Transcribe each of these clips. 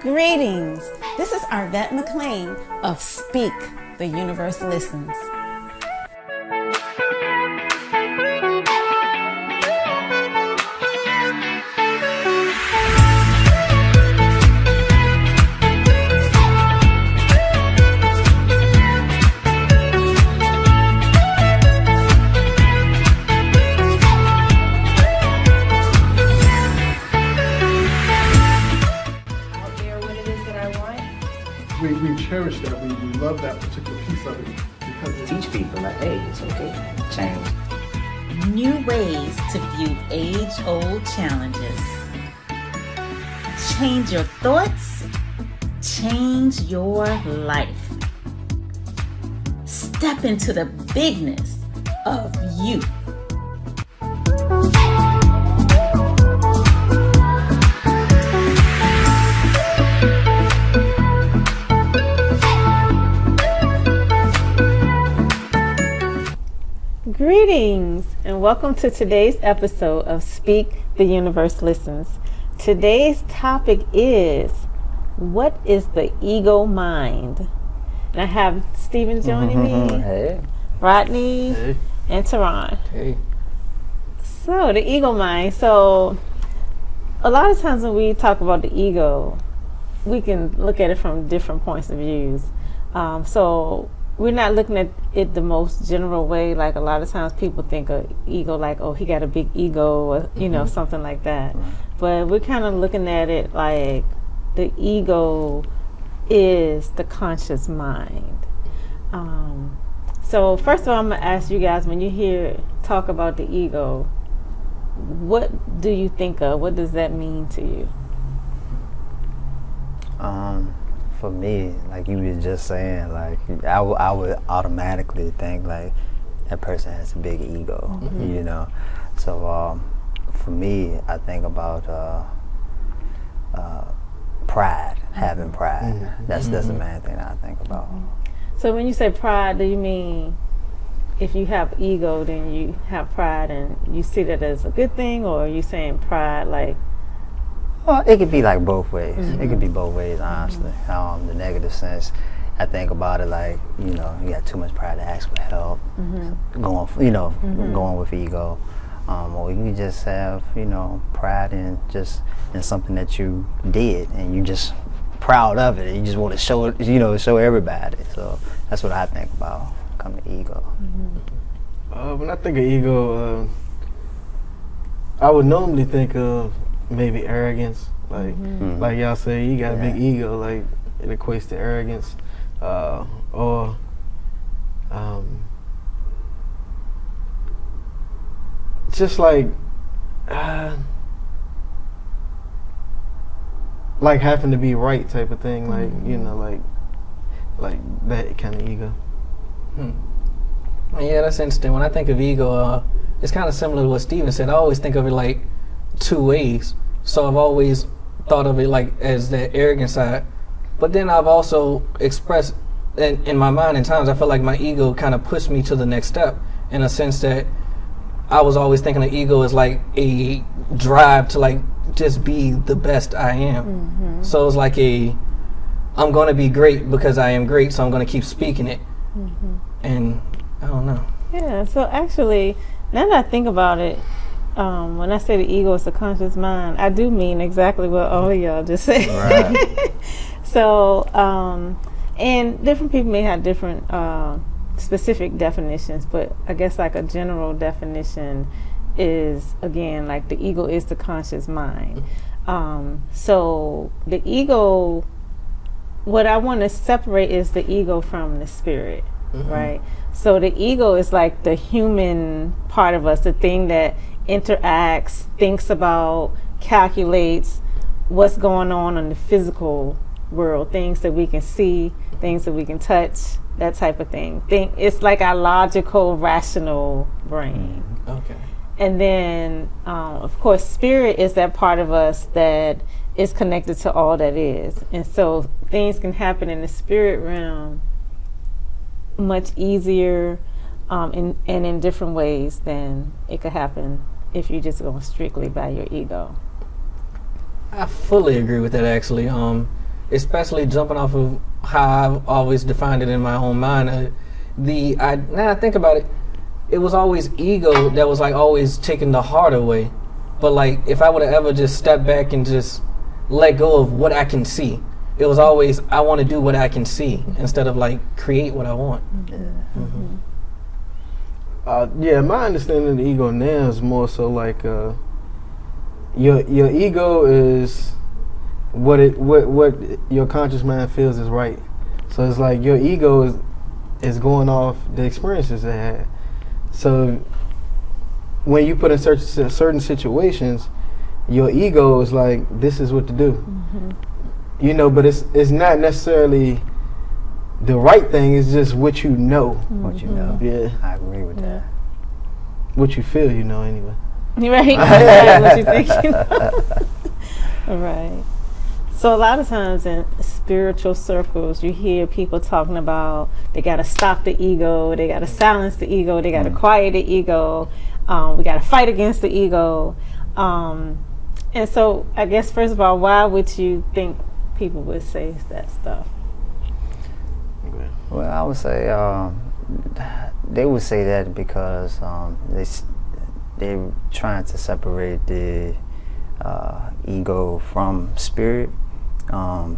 Greetings. This is Arvette McLean of Speak, the Universe Listens. We cherish that. We love that particular piece of it because Teach people like, hey, it's okay. Change. New ways to view age-old challenges. Change your thoughts, change your life. Step into the bigness of you. Greetings and welcome to today's episode of Speak, the Universe Listens. Today's topic is, what is the ego mind? And I have Stephen joining me, Hey. Rodney, Hey. and Teron. Hey. So the ego mind. So a lot of times when we talk about the ego, we can look at it from different points of views. So we're not looking at it the most general way. Like a lot of times people think of ego like, oh, he got a big ego, or, you know, something like that. Right. But we're kind of looking at it like the ego is the conscious mind. So first of all, I'm going to ask you guys, when you hear talk about the ego, what do you think of? What does that mean to you? For me, like you was just saying, like I would automatically think like that person has a big ego, you know. So for me, I think about pride, having pride. That's the main thing that I think about. So when you say pride, do you mean if you have ego, then you have pride and you see that as a good thing, or are you saying pride like? Well, it could be like both ways. It could be both ways, honestly. The negative sense, I think about it like, you know, you got too much pride to ask for help, going with ego. Or you can just have, you know, pride in something that you did and you just proud of it and you just want to show it, you know, show everybody. So that's what I think about coming to ego. When I think of ego, I would normally think of maybe arrogance, like y'all say, you got a big ego, like it equates to arrogance, or just like having to be right type of thing, like you know, like that kind of ego. Yeah, that's interesting. When I think of ego, it's kind of similar to what Steven said. I always think of it like two ways. So I've always thought of it like as that arrogant side. But then I've also expressed in my mind in times I feel like my ego kind of pushed me to the next step, in a sense that I was always thinking of ego as like a drive to like just be the best I am. So it's like I'm going to be great because I am great, so I'm going to keep speaking it. And I don't know. Yeah, so actually, now that I think about it, when I say the ego is the conscious mind, I do mean exactly what all of y'all just said. Right. So, and different people may have different specific definitions, but I guess like a general definition is, again, like the ego is the conscious mind. So the ego, what I want to separate is the ego from the spirit, right? So the ego is like the human part of us, the thing that interacts, thinks about, calculates what's going on in the physical world, things that we can see, things that we can touch, that type of thing. It's like our logical, rational brain. Okay. And then, of course, spirit is that part of us that is connected to all that is. And so things can happen in the spirit realm much easier and in different ways than it could happen if you just go strictly by your ego. I fully agree with that, actually. especially jumping off of how I've always defined it in my own mind. Now I think about it, it was always ego that was like always taking the heart away. But like if I would have ever just stepped back and just let go of what I can see, it was always I want to do what I can see instead of like create what I want. Yeah, my understanding of the ego now is more so like your ego is what your conscious mind feels is right. So it's like your ego is going off the experiences it had. So when you put in certain situations, your ego is like, this is what to do. You know, but it's not necessarily the right thing. It's just what you know. What you know. Yeah. I agree with that. What you feel, you know, anyway. Right. Right. What you thinking? Right. So a lot of times in spiritual circles, you hear people talking about they got to stop the ego, they got to silence the ego, they got to quiet the ego, we got to fight against the ego. And so I guess, first of all, why would you think people would say that stuff? Well, I would say they would say that because they're trying to separate the ego from spirit.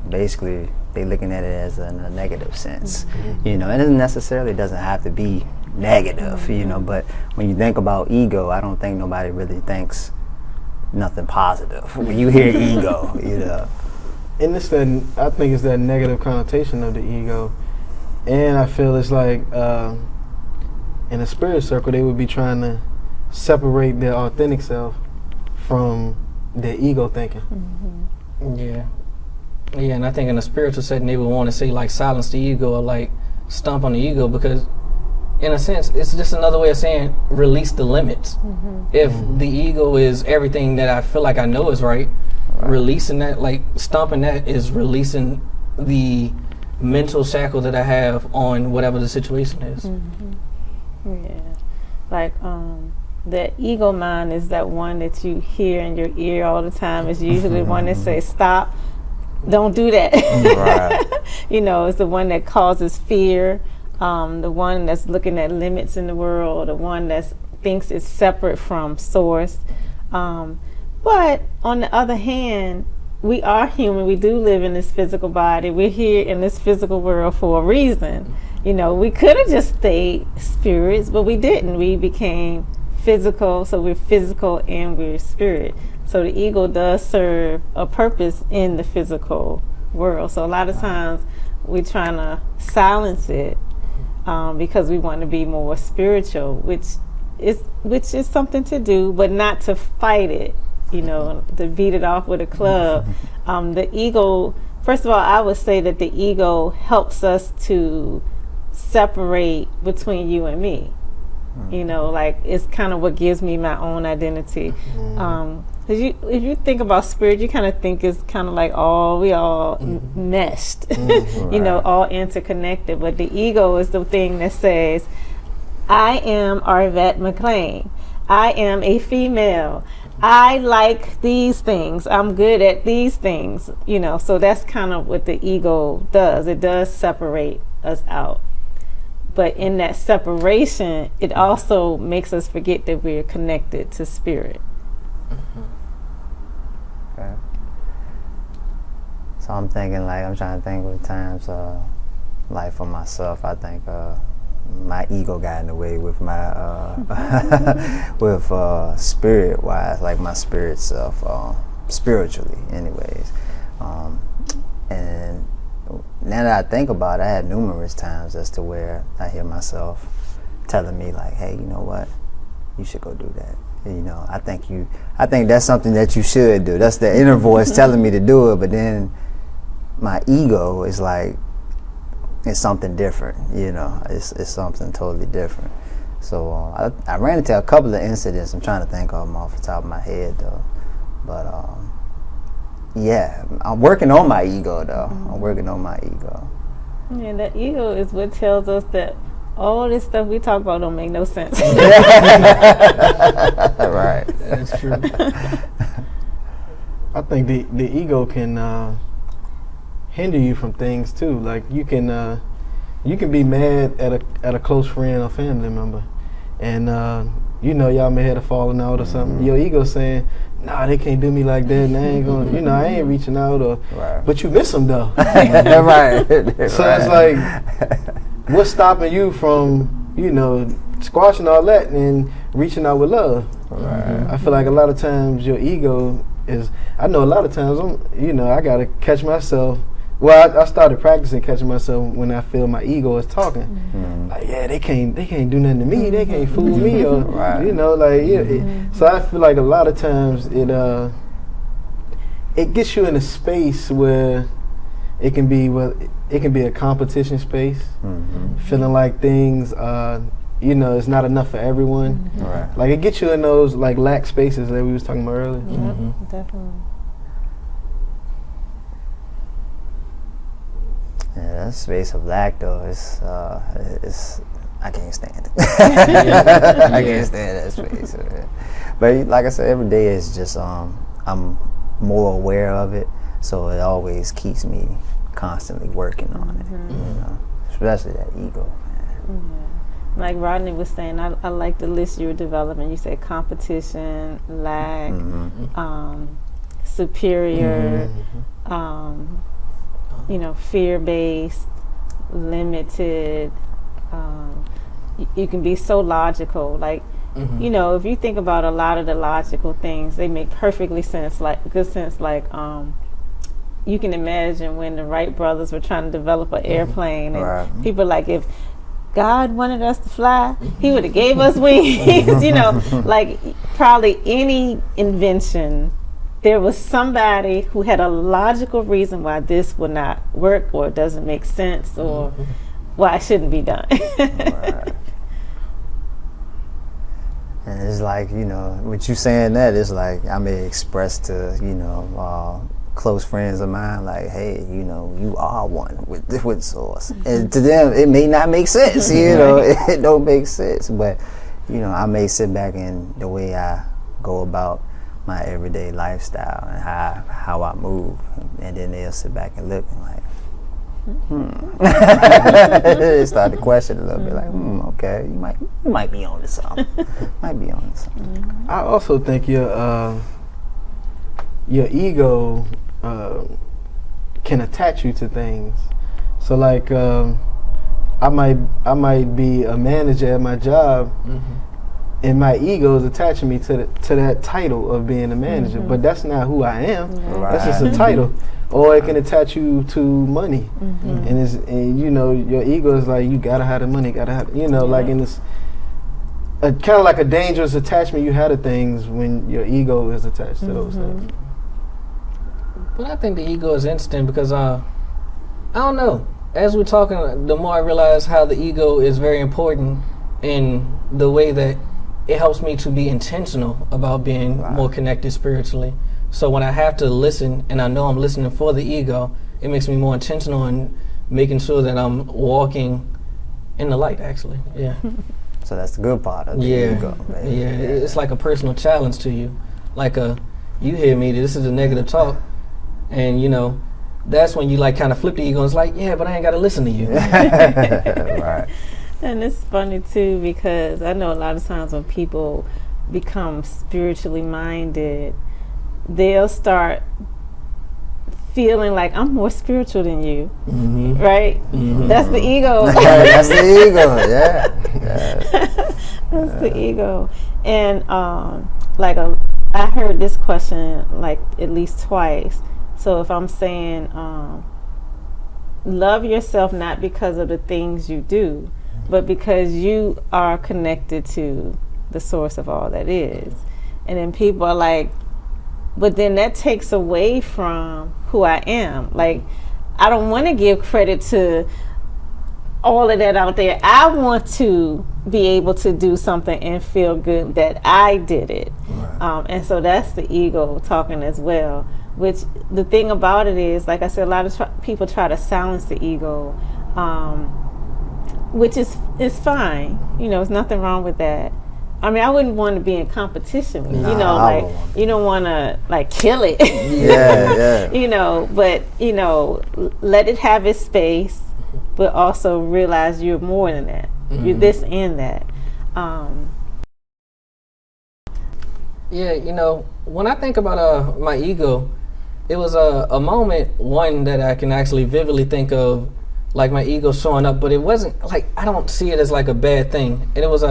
Basically, they're looking at it as in a negative sense, you know, and it necessarily doesn't have to be negative, you know, but when you think about ego, I don't think nobody really thinks nothing positive when you hear ego, you know. And I think it's that negative connotation of the ego. And I feel it's like in a spirit circle, they would be trying to separate their authentic self from their ego thinking. Yeah, and I think in a spiritual setting, they would want to say like silence the ego or like stomp on the ego, because in a sense, it's just another way of saying release the limits. If the ego is everything that I feel like I know is right, releasing that, like stomping that, is releasing the mental shackle that I have on whatever the situation is. Yeah. Like the ego mind is that one that you hear in your ear all the time. It's usually the one that says stop, don't do that. You know, it's the one that causes fear, the one that's looking at limits in the world, the one that thinks it's separate from source. But on the other hand, we are human. We do live in this physical body. We're here in this physical world for a reason. You know, we could have just stayed spirits, but we didn't. We became physical, so we're physical and we're spirit. So the ego does serve a purpose in the physical world. So a lot of times we're trying to silence it because we want to be more spiritual, which is something to do, but not to fight it. You know, to beat it off with a club. The ego, first of all, I would say that the ego helps us to separate between you and me. You know, like it's kind of what gives me my own identity. If you think about spirit, you kind of think it's kind of like we all meshed, you know, all interconnected. But the ego is the thing that says, I am Arvette McLean. I am a female. I like these things. I'm good at these things. You know, so that's kind of what the ego does. It does separate us out. But in that separation, it also makes us forget that we're connected to spirit. Okay. So I'm thinking, like, I'm trying to think of times, like for myself, I think my ego got in the way with my, with spirit-wise, like my spirit self, spiritually anyways. And now that I think about it, I had numerous times as to where I hear myself telling me like, hey, you know what, you should go do that. You know, I think that's something that you should do. That's the inner voice telling me to do it, but then my ego is like, it's something different, you know, it's something totally different. So I ran into a couple of incidents. I'm trying to think of them off the top of my head though, but yeah, I'm working on my ego though. I'm working on my ego. Yeah, the ego is what tells us that all this stuff we talk about don't make no sense. Right. That's true. I think the ego can hinder you from things too. Like you can be mad at a close friend or family member, and y'all may have a falling out or something. Your ego saying, "Nah, they can't do me like that, and I ain't gonna, I ain't reaching out." Or, but you miss them though. Right. So it's like, what's stopping you from, squashing all that and reaching out with love? Right. I feel like a lot of times your ego is. I know a lot of times I gotta catch myself. Well, I started practicing catching myself when I feel my ego is talking. Like, yeah, they can't do nothing to me. They can't fool me, or so I feel like a lot of times it gets you in a space where it can be a competition space, feeling like things it's not enough for everyone. Right. Like it gets you in those like lack spaces that we was talking about earlier. Definitely. Yeah, that space of lack though is I can't stand it. I can't stand that space. But like I said, every day is just I'm more aware of it, so it always keeps me constantly working on it. Especially that ego, man. Like Rodney was saying, I like the list you were developing. You said competition, lack, superior, fear-based, limited. You can be so logical. Like, if you think about a lot of the logical things, they make perfectly sense. Good sense. Like, you can imagine when the Wright brothers were trying to develop an airplane, and people like, if God wanted us to fly, He would have gave us wings. Like probably any invention, there was somebody who had a logical reason why this would not work, or doesn't make sense, or why it shouldn't be done. And it's like, with you saying that, it's like I may express to, close friends of mine, like, hey, you are one with Source. And to them, it may not make sense, it don't make sense. But, I may sit back in the way I go about my everyday lifestyle and how I move. And then they'll sit back and look and like, they start to question a little bit, like, okay, you might be on to something. I also think your ego can attach you to things. So like I might be a manager at my job, and my ego is attaching me to that title of being a manager, but that's not who I am. That's just a title. Or it can attach you to money, and your ego is like, you gotta have the money, like in this kind of like a dangerous attachment you have to things when your ego is attached to those things. But I think the ego is interesting because I don't know. As we're talking, the more I realize how the ego is very important in the way that it helps me to be intentional about being more connected spiritually. So when I have to listen, and I know I'm listening for the ego, it makes me more intentional in making sure that I'm walking in the light, actually. Yeah. So that's the good part of the ego. Baby. Yeah, it's like a personal challenge to you. Like you hear me, this is a negative talk, and that's when you like kind of flip the ego and it's like, yeah, but I ain't got to listen to you. Right. And it's funny too, because I know a lot of times when people become spiritually minded, they'll start feeling like, I'm more spiritual than you, right? That's the ego. That's the ego, yeah. That's the ego. And I heard this question like at least twice. So if I'm saying, love yourself not because of the things you do, but because you are connected to the source of all that is. And then people are like, but then that takes away from who I am. Like, I don't want to give credit to all of that out there. I want to be able to do something and feel good that I did it. Right. And so that's the ego talking as well. Which the thing about it is, like I said, a lot of people try to silence the ego, which is fine. There's nothing wrong with that. I mean, I wouldn't want to be in competition with you. Nah, You know, I like wouldn't want you don't want to like kill it. Yeah. You know, but you know, let it have its space, but also realize you're more than that. You're this and that. Yeah, you know, when I think about my ego, it was a moment, one that I can actually vividly think of, like my ego showing up, but it wasn't like, I don't see it as like a bad thing. And it was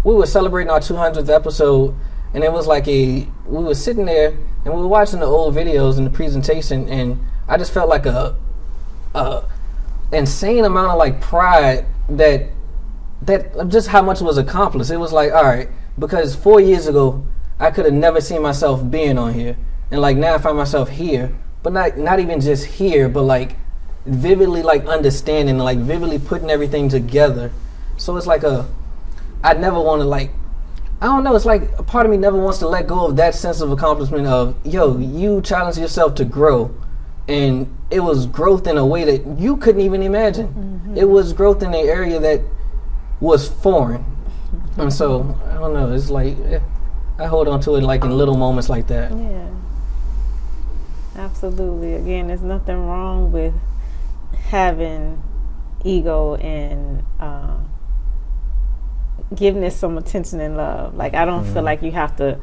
we were celebrating our 200th episode, and it was like we were sitting there and we were watching the old videos and the presentation, and I just felt like a insane amount of like pride that just how much was accomplished. It was like, all right, because 4 years ago I could have never seen myself being on here, and like now I find myself here, but not even just here, but like vividly like understanding, like vividly putting everything together. So it's like I never want to like, I don't know, it's like a part of me never wants to let go of that sense of accomplishment of, yo, you challenge yourself to grow, and it was growth in a way that you couldn't even imagine. It was growth in an area that was foreign. And so I don't know, it's like I hold on to it like in little moments like that. Yeah, absolutely. Again, there's nothing wrong with having ego and giving it some attention and love. Like, I don't feel like you have to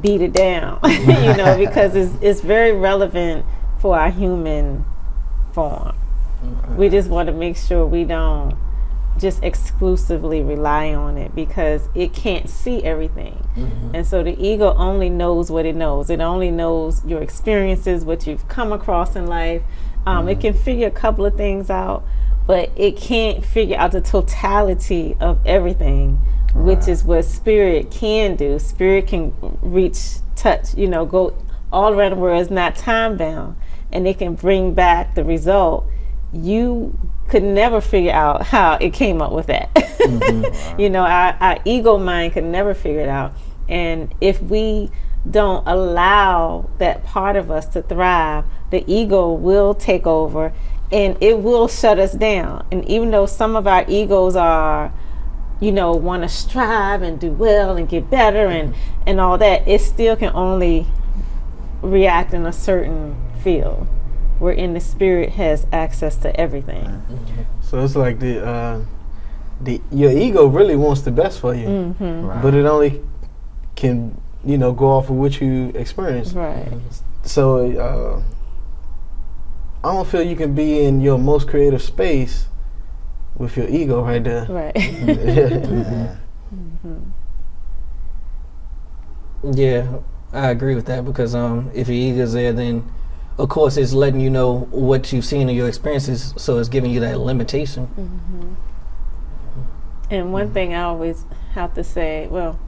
beat it down, you know, because it's very relevant for our human form. We just want to make sure we don't just exclusively rely on it, because it can't see everything. And so the ego only knows what it knows. It only knows your experiences, what you've come across in life. It can figure a couple of things out, but it can't figure out the totality of everything, which is what spirit can do. Spirit can reach, touch, you know, go all around the world. It's not time bound, and it can bring back the result. You could never figure out how it came up with that. You know, our ego mind could never figure it out. And if we don't allow that part of us to thrive, the ego will take over and it will shut us down. And even though some of our egos are, you know, want to strive and do well and get better and all that, it still can only react in a certain field, wherein the spirit has access to everything. So it's like your ego really wants the best for you, but it only can, you know, go off of what you experience. Right. So I don't feel you can be in your most creative space with your ego right there. Right. Yeah, I agree with that, because if your ego's there, then of course it's letting you know what you've seen in your experiences, so it's giving you that limitation. And one thing I always have to say, well,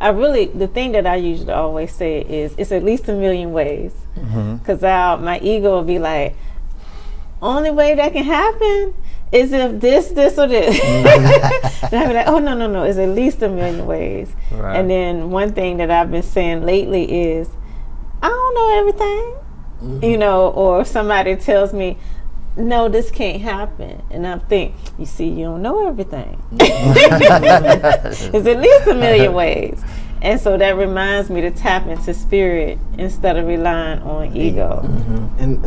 the thing that I usually always say is, it's at least a million ways. Because my ego will be like, only way that can happen is if this, or this. And I'll be like, oh, no, it's at least a million ways. Right. And then one thing that I've been saying lately is, I don't know everything. You know, or somebody tells me, no, this can't happen. And I think, you see, you don't know everything. It's at least a million ways. And so that reminds me to tap into spirit instead of relying on ego. And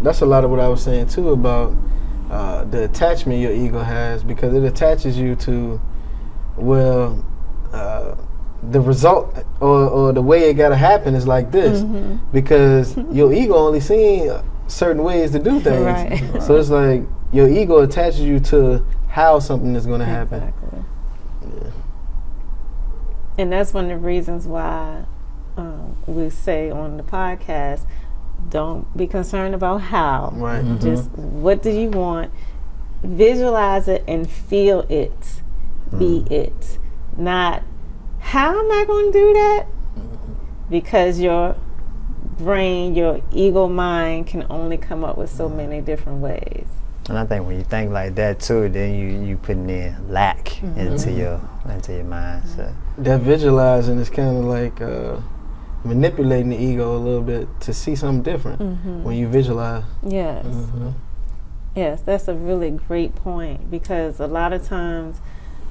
that's a lot of what I was saying too about the attachment your ego has, because it attaches you to, well, the result or the way it gotta happen is like this, because your ego only seeing certain ways to do things. Right. So it's like your ego attaches you to how something is gonna happen. Exactly. And that's one of the reasons why we say on the podcast, don't be concerned about how. Right. Just what do you want? Visualize it and feel it. Be it. Not, how am I going to do that? Because your brain, your ego mind can only come up with so many different ways. And I think when you think like that too, then you putting in lack into your mind. So That visualizing is kind of like manipulating the ego a little bit to see something different when you visualize. Yes. Yes, that's a really great point, because a lot of times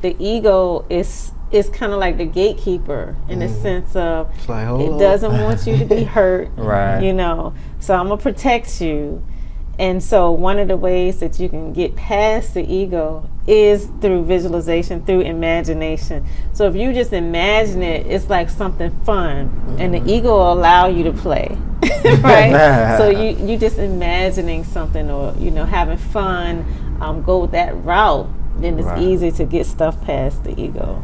the ego is kind of like the gatekeeper in the sense of It's like, hold it on. doesn't want you to be hurt, Right. you know. So I'm gonna protect you. And so one of the ways that you can get past the ego is through visualization, through imagination. So if you just imagine it, it's like something fun, and the ego will allow you to play, right? So you just imagining something, or you know, having fun, go that route. Then it's Right. easy to get stuff past the ego.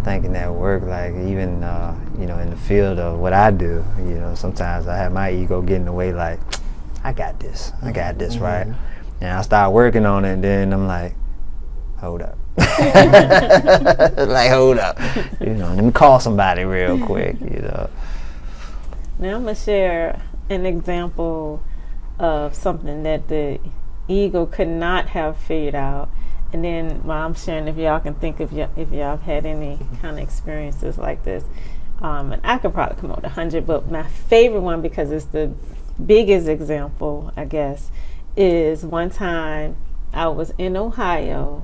Thinking that work, like even you know, in the field of what I do, you know, sometimes I have my ego get in the way, like I got this, right? And I start working on it, and then I'm like, hold up, like hold up, you know, let me call somebody real quick, you know. Now I'm gonna share an example of something that the ego could not have figured out, and then while I'm sharing, if y'all can think of if y'all have had any kind of experiences like this, and I could probably come up with 100, but my favorite one, because it's the biggest example, I guess, is one time I was in Ohio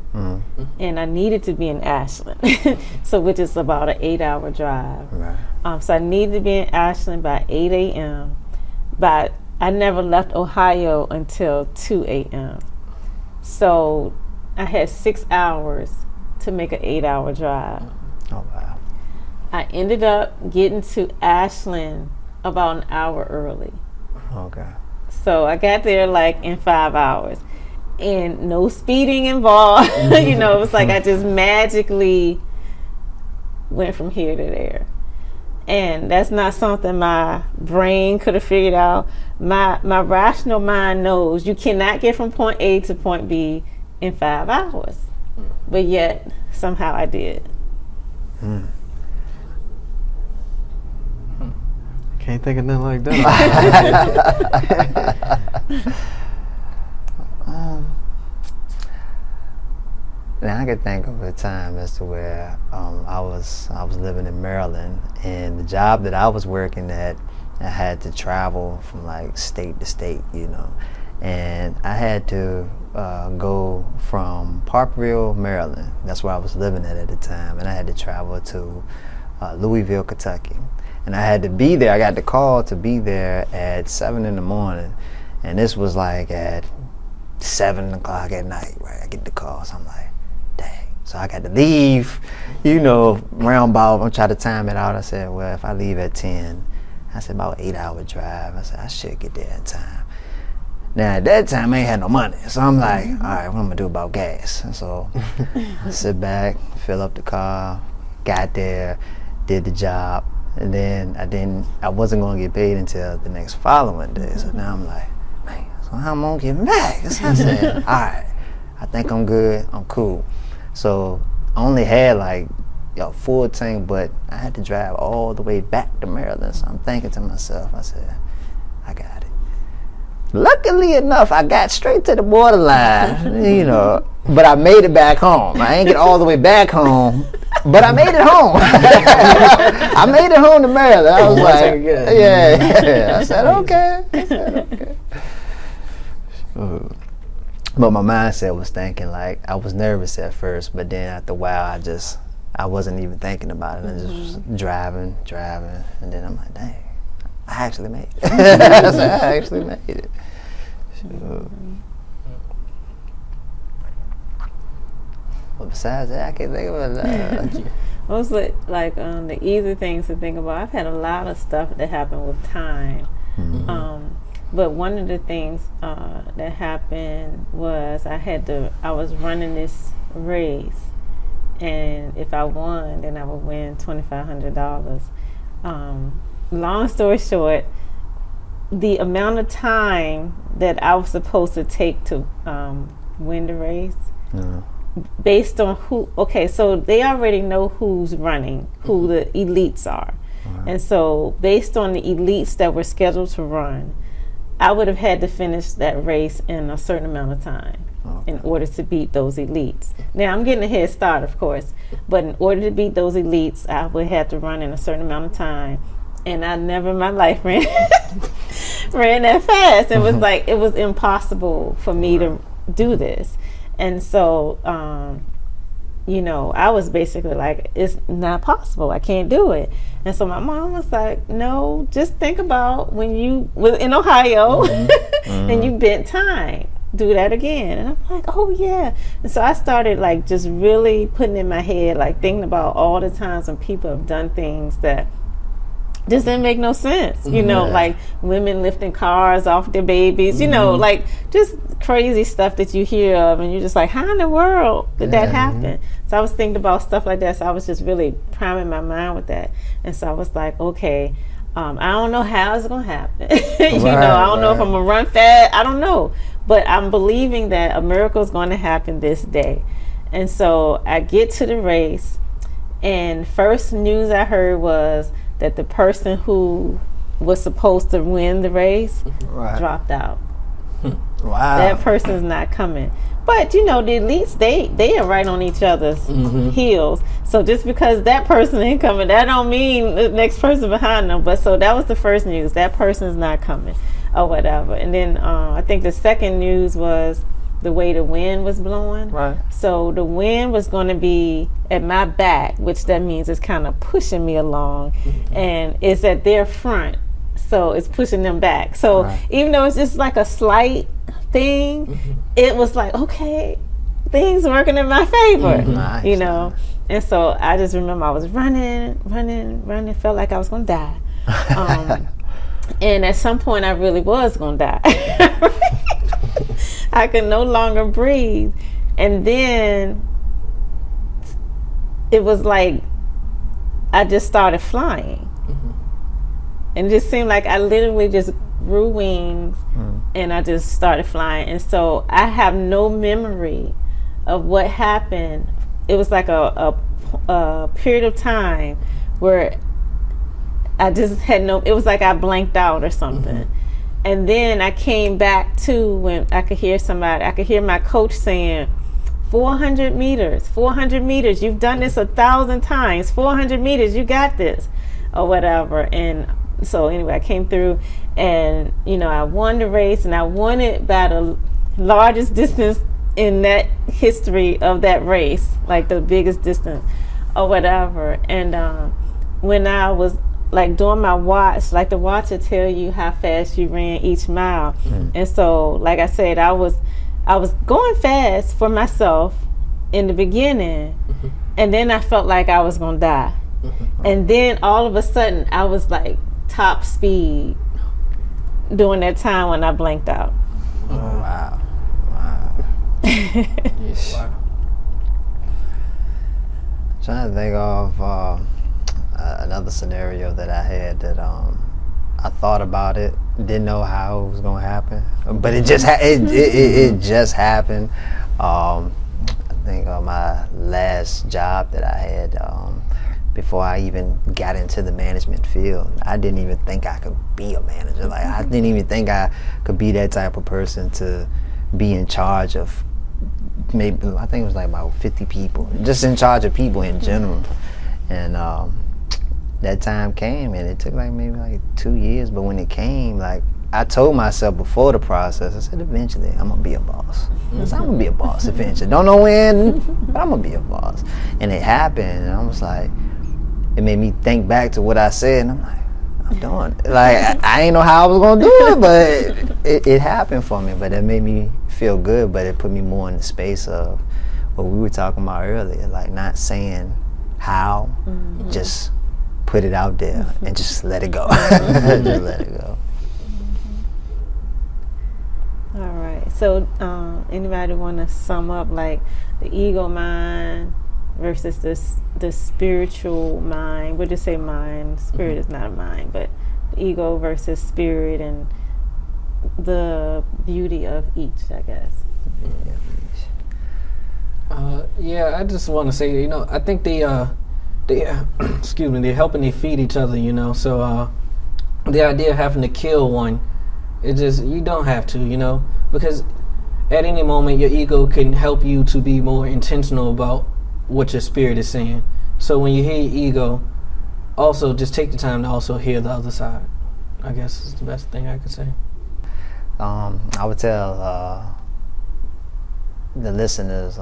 and I needed to be in Ashland, so which is about an 8-hour drive. Right. So I needed to be in Ashland by 8 a.m. But I never left Ohio until 2 a.m. So I had 6 hours to make an 8-hour drive. Oh wow. I ended up getting to Ashland about an hour early. Okay. So I got there like in 5 hours. And no speeding involved. You know, it was like I just magically went from here to there. And that's not something my brain could have figured out. My rational mind knows you cannot get from point A to point B in 5 hours. But yet, somehow I did. Can't think of nothing like that. Now I could think of a time as to where I was living in Maryland, and the job that I was working at, I had to travel from like state to state, you know, and I had to go from Parkville, Maryland. That's where I was living at the time, and I had to travel to Louisville, Kentucky, and I had to be there. I got the call to be there at 7 in the morning, and this was like at 7 o'clock at night, right? I get the call, so I'm like, dang. So I got to leave, you know, roundabout. I'm trying to time it out. I said, well, if I leave at 10, I said about 8-hour drive. I said, I should get there in time. Now at that time, I ain't had no money. So I'm like, all right, what I'm gonna do about gas? And so I sit back, fill up the car, got there, did the job, and then I wasn't gonna get paid until the next following day. So now I'm like, man, so how am I gonna get back? So I said, all right, I think I'm good, I'm cool. So I only had like full tank, but I had to drive all the way back to Maryland. So I'm thinking to myself, I said, I got it. Luckily enough, I got straight to the borderline, you know, but I made it back home. I ain't get all the way back home, but I made it home. I made it home to Maryland. I was like, yeah. I said, okay. But my mindset was thinking, like, I was nervous at first, but then after a while, I wasn't even thinking about it. I just was driving, and then I'm like, dang, I actually made it. I said, I actually made it. But besides that, I can't think of it. Mostly, like the easy things to think about. I've had a lot of stuff that happened with time. But one of the things that happened was I was running this race, and if I won, then I would win $2,500. Long story short, the amount of time that I was supposed to take to win the race, based on so they already know who's running, who the elites are. And so based on the elites that were scheduled to run, I would have had to finish that race in a certain amount of time in order to beat those elites. Now I'm getting a head start, of course, but in order to beat those elites, I would have to run in a certain amount of time. And I never in my life ran that fast. It was like it was impossible for me to do this, and so you know, I was basically like, it's not possible. I can't do it. And so my mom was like, no, just think about when you was in Ohio and you bent time. Do that again. And I'm like, oh yeah. And so I started like just really putting in my head, like thinking about all the times when people have done things that just didn't make no sense. You know, like women lifting cars off their babies, you know, like just crazy stuff that you hear of, and you're just like, how in the world did that happen? So I was thinking about stuff like that. So I was just really priming my mind with that. And so I was like, okay, I don't know how it's gonna happen. You know, I don't know if I'm gonna run fast. I don't know, but I'm believing that a miracle is going to happen this day. And so I get to the race, and first news I heard was that the person who was supposed to win the race dropped out. Wow. That person's not coming. But you know, the elites, they are right on each other's heels. So just because that person ain't coming, that don't mean the next person behind them. But so that was the first news. That person's not coming or whatever. And then I think the second news was the way the wind was blowing. Right. So the wind was going to be at my back, which that means it's kind of pushing me along, and it's at their front, so it's pushing them back. So even though it's just like a slight thing, it was like, okay, things working in my favor, you know. And so I just remember I was running, felt like I was going to die. And at some point I really was going to die. I could no longer breathe. And then it was like I just started flying. And it just seemed like I literally just grew wings and I just started flying. And so I have no memory of what happened. It was like a period of time where I just had it was like I blanked out or something. And then I came back to when I could hear my coach saying, 400 meters, you've done this 1,000 times, 400 meters, you got this, or whatever. And so anyway, I came through, and you know, I won the race, and I won it by the largest distance in that history of that race, like the biggest distance or whatever. And when I was like doing my watch, like the watch will tell you how fast you ran each mile. And so like I said, I was going fast for myself in the beginning, and then I felt like I was gonna die. And then all of a sudden I was like top speed during that time when I blanked out. Wow. Trying to think of another scenario that I had that I thought about it, didn't know how it was gonna happen, but it just it just happened. I think my last job that I had before I even got into the management field, I didn't even think I could be a manager. Like I didn't even think I could be that type of person to be in charge of maybe, I think it was like about 50 people, just in charge of people in general. And that time came, and it took like maybe like 2 years, but when it came, like I told myself before the process, I said eventually I'm gonna be a boss. I said, I'm gonna be a boss eventually. Don't know when, but I'm gonna be a boss. And it happened, and I was like, it made me think back to what I said, and I'm like, I'm doing it. Like I ain't know how I was gonna do it, but it happened for me. But it made me feel good, but it put me more in the space of what we were talking about earlier, like not saying how, just put it out there and just let it go. Just let it go. All right. So anybody want to sum up like the ego mind versus the spiritual mind? We'll just say mind. Spirit is not a mind, but the ego versus spirit, and the beauty of each, I guess. Yeah, I just want to say, you know, I think they excuse me, they're helping they feed each other, you know. So the idea of having to kill one, it just, you don't have to, you know, because at any moment your ego can help you to be more intentional about what your spirit is saying. So when you hear your ego, also just take the time to also hear the other side, I guess is the best thing I could say. I would tell the listeners,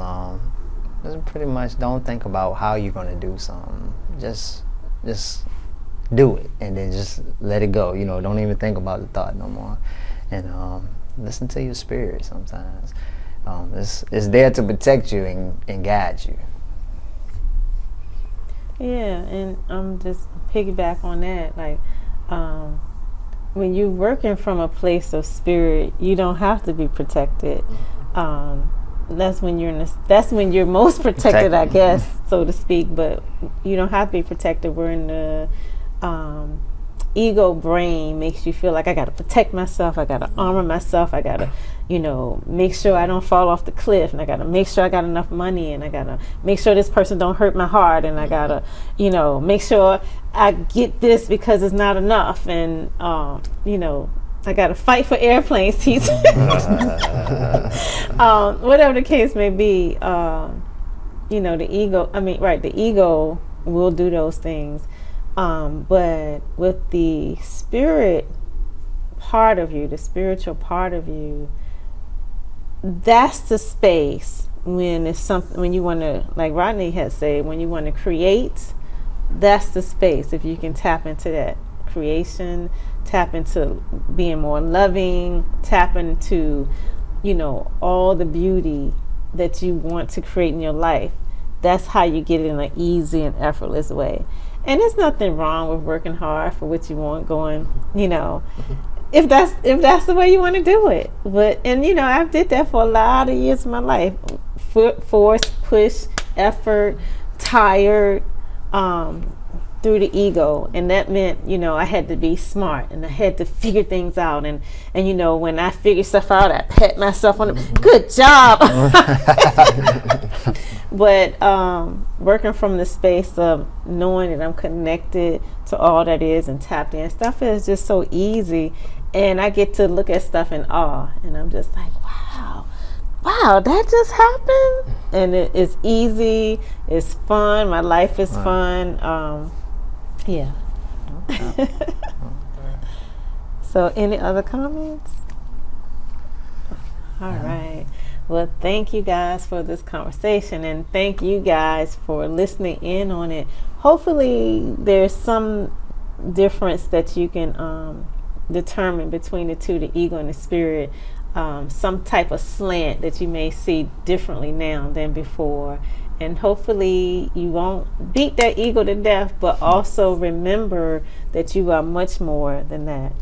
just pretty much don't think about how you're going to do something. Just do it, and then just let it go. Don't even think about the thought no more. And listen to your spirit sometimes. It's there to protect you and guide you. Yeah, and just piggyback on that, like when you're working from a place of spirit, you don't have to be protected. That's when you're most protected, I guess, so to speak. But you don't have to be protected. We're in the ego brain makes you feel like I got to protect myself. I got to armor myself. I got to, make sure I don't fall off the cliff. And I got to make sure I got enough money. And I got to make sure this person don't hurt my heart. And I got to, make sure I get this because it's not enough. And, I got to fight for airplane seats. Whatever the case may be, the ego will do those things. But with the spirit part of you, the spiritual part of you, that's the space when it's something, when you want to, like Rodney had said, when you want to create, that's the space. If you can tap into that creation, tap into being more loving, tap into, all the beauty that you want to create in your life, that's how you get it in an easy and effortless way. And there's nothing wrong with working hard for what you want, going, if that's the way you want to do it. But I did that for a lot of years of my life. Force, push, effort, tired, through the ego, and that meant I had to be smart and I had to figure things out, and when I figured stuff out, I pat myself on the good job. But working from the space of knowing that I'm connected to all that is and tapped in, stuff is just so easy, and I get to look at stuff in awe, and I'm just like, wow, that just happened. And it's easy, it's fun, my life is fun. Yeah. So any other comments? All right. Well, thank you guys for this conversation, and thank you guys for listening in on it. Hopefully there's some difference that you can determine between the two, the ego and the spirit, some type of slant that you may see differently now than before. And hopefully you won't beat that ego to death, but also remember that you are much more than that.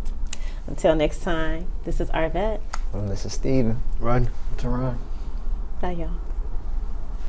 Until next time, this is Arvette. This is Steven. Run. To run. Bye, y'all.